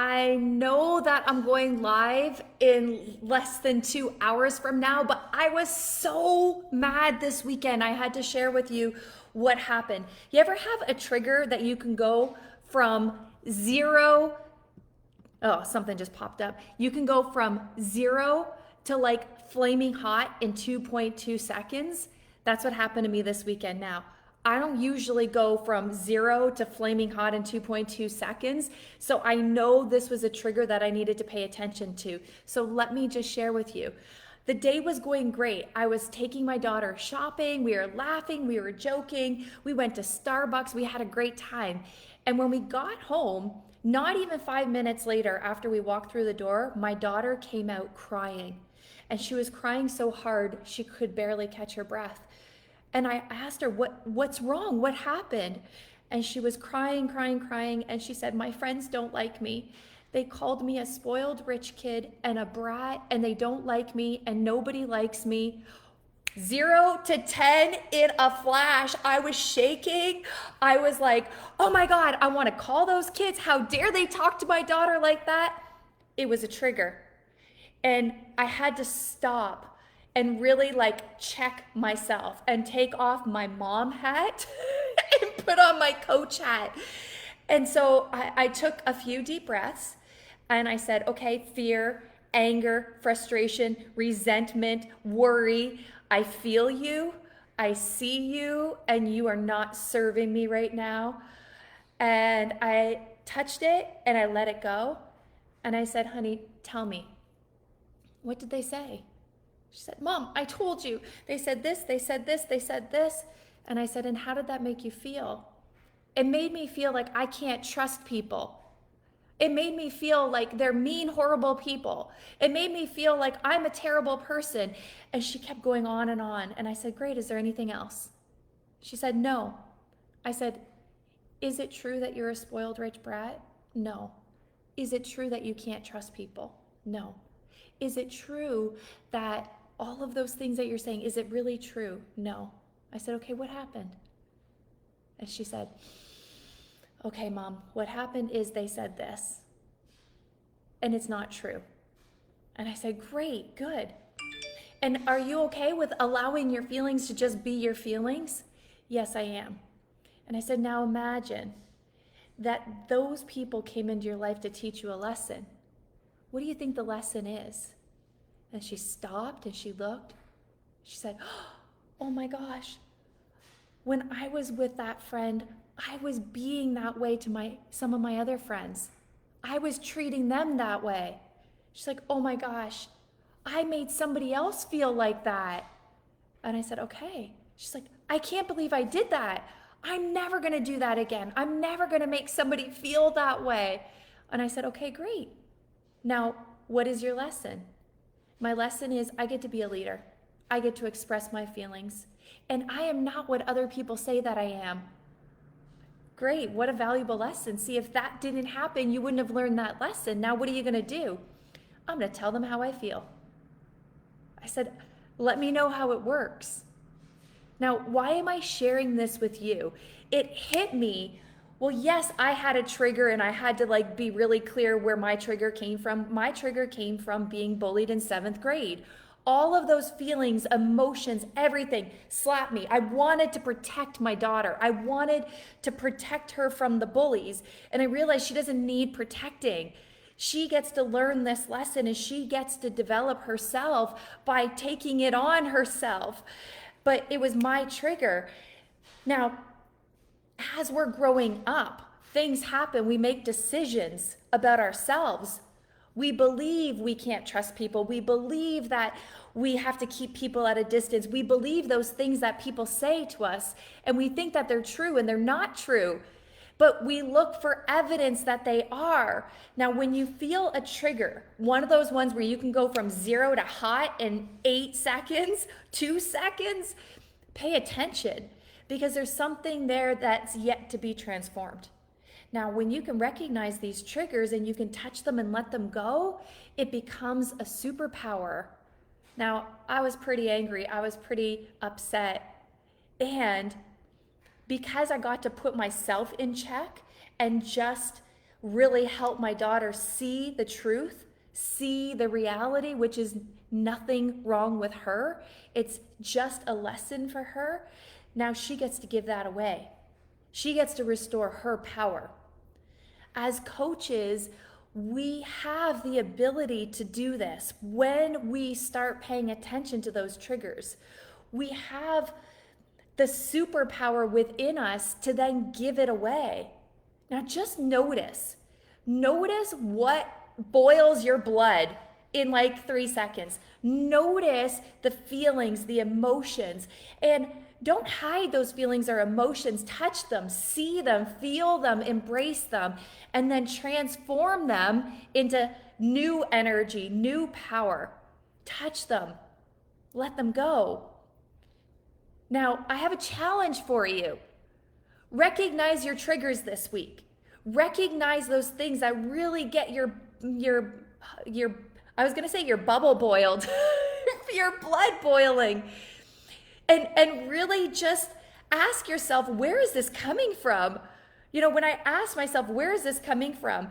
I know that I'm going live in less than 2 hours from now, but I was so mad this weekend. I had to share with you what happened. You ever have a trigger that you can go from zero? Oh, something just popped up. You can go from zero to like flaming hot in 2.2 seconds. That's what happened to me this weekend. Now, I don't usually go from zero to flaming hot in 2.2 seconds. So I know this was a trigger that I needed to pay attention to. So let me just share with you. The day was going great. I was taking my daughter shopping. We were laughing. We were joking. We went to Starbucks. We had a great time. And when we got home, not even 5 minutes later, after we walked through the door, my daughter came out crying. And she was crying so hard, she could barely catch her breath. And I asked her, what's wrong? What happened? And she was crying, crying, crying. And she said, my friends don't like me. They called me a spoiled rich kid and a brat, and they don't like me, and nobody likes me. 0 to 10 in a flash. I was shaking. I was like, oh my God, I want to call those kids. How dare they talk to my daughter like that? It was a trigger. And I had to stop and really like check myself and take off my mom hat and put on my coach hat. And so I took a few deep breaths and I said, okay, fear, anger, frustration, resentment, worry, I feel you, I see you, and you are not serving me right now. And I touched it and I let it go. And I said, honey, tell me, what did they say? She said, Mom, I told you. They said this, they said this, they said this. And I said, and how did that make you feel? It made me feel like I can't trust people. It made me feel like they're mean, horrible people. It made me feel like I'm a terrible person. And she kept going on and on. And I said, great, is there anything else? She said, no. I said, is it true that you're a spoiled rich brat? No. Is it true that you can't trust people? No. Is it true that all of those things that you're saying, is it really true? No. I said, okay, what happened? And she said, okay, Mom, what happened is they said this, and it's not true. And I said, great, good. And are you okay with allowing your feelings to just be your feelings? Yes, I am. And I said, now imagine that those people came into your life to teach you a lesson. What do you think the lesson is? And she stopped and she looked. She said, oh my gosh, when I was with that friend, I was being that way to some of my other friends. I was treating them that way. She's like, oh my gosh, I made somebody else feel like that. And I said, okay. She's like, I can't believe I did that. I'm never going to do that again. I'm never going to make somebody feel that way. And I said, okay, great. Now, what is your lesson? My lesson is I get to be a leader. I get to express my feelings. And I am not what other people say that I am. Great, what a valuable lesson. See, if that didn't happen, you wouldn't have learned that lesson. Now, what are you going to do? I'm going to tell them how I feel. I said, let me know how it works. Now, why am I sharing this with you? It hit me. Well, yes, I had a trigger and I had to like be really clear where my trigger came from. My trigger came from being bullied in 7th grade. All of those feelings, emotions, everything slapped me. I wanted to protect my daughter. I wanted to protect her from the bullies. And I realized she doesn't need protecting. She gets to learn this lesson and she gets to develop herself by taking it on herself. But it was my trigger. Now, as we're growing up, things happen. We make decisions about ourselves. We believe we can't trust people. We believe that we have to keep people at a distance. We believe those things that people say to us, and we think that they're true, and they're not true. But we look for evidence that they are. Now, when you feel a trigger, one of those ones where you can go from 0 to hot in 8 seconds, 2 seconds, pay attention. Because there's something there that's yet to be transformed. Now, when you can recognize these triggers and you can touch them and let them go, it becomes a superpower. Now, I was pretty angry. I was pretty upset. And because I got to put myself in check and just really help my daughter see the truth, see the reality, which is nothing wrong with her. It's just a lesson for her. Now she gets to give that away. She gets to restore her power. As coaches, we have the ability to do this when we start paying attention to those triggers. We have the superpower within us to then give it away. Now just notice what boils your blood in like 3 seconds. Notice the feelings, the emotions, and don't hide those feelings or emotions. Touch them, see them, feel them, embrace them, and then transform them into new energy, new power. Touch them, let them go. Now, I have a challenge for you. Recognize your triggers this week. Recognize those things that really get your I was going to say your bubble boiled, your blood boiling. And really just ask yourself, where is this coming from? You know, when I asked myself, where is this coming from?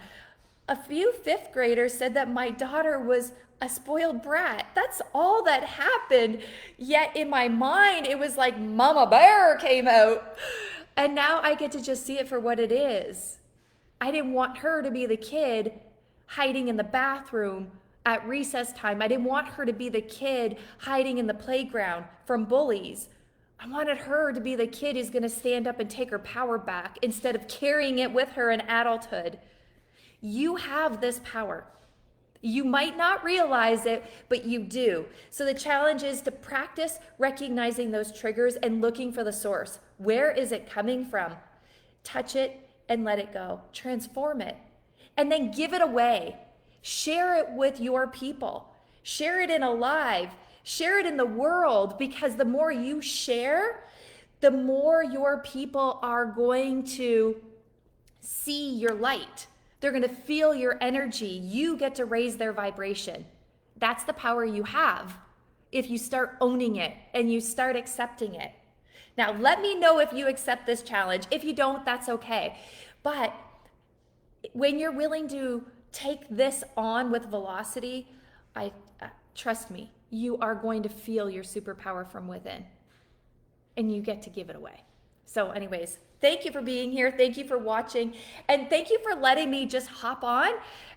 A few fifth graders said that my daughter was a spoiled brat. That's all that happened. Yet in my mind, it was like Mama Bear came out. And now I get to just see it for what it is. I didn't want her to be the kid hiding in the bathroom at recess time. I didn't want her to be the kid hiding in the playground from bullies. I wanted her to be the kid who's going to stand up and take her power back instead of carrying it with her in adulthood. You have this power. You might not realize it, but you do. So the challenge is to practice recognizing those triggers and looking for the source. Where is it coming from? Touch it and let it go. Transform it. And then give it away. Share it with your people. Share it in a live. Share it in the world, because the more you share, the more your people are going to see your light. They're going to feel your energy. You get to raise their vibration. That's the power you have if you start owning it and you start accepting it. Now, let me know if you accept this challenge. If you don't, that's okay. But when you're willing to take this on with velocity, trust me, you are going to feel your superpower from within, and you get to give it away. So anyways, thank you for being here. Thank you for watching. And thank you for letting me just hop on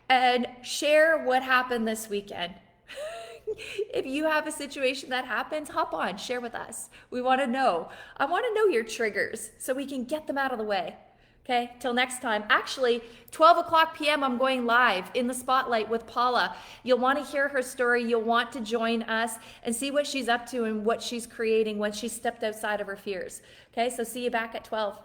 and share what happened this weekend. If you have a situation that happens, hop on, share with us. We want to know. I want to know your triggers so we can get them out of the way. Okay, till next time. Actually, 12 o'clock p.m. I'm going live in the spotlight with Paula. You'll want to hear her story. You'll want to join us and see what she's up to and what she's creating when she stepped outside of her fears. Okay, so see you back at 12.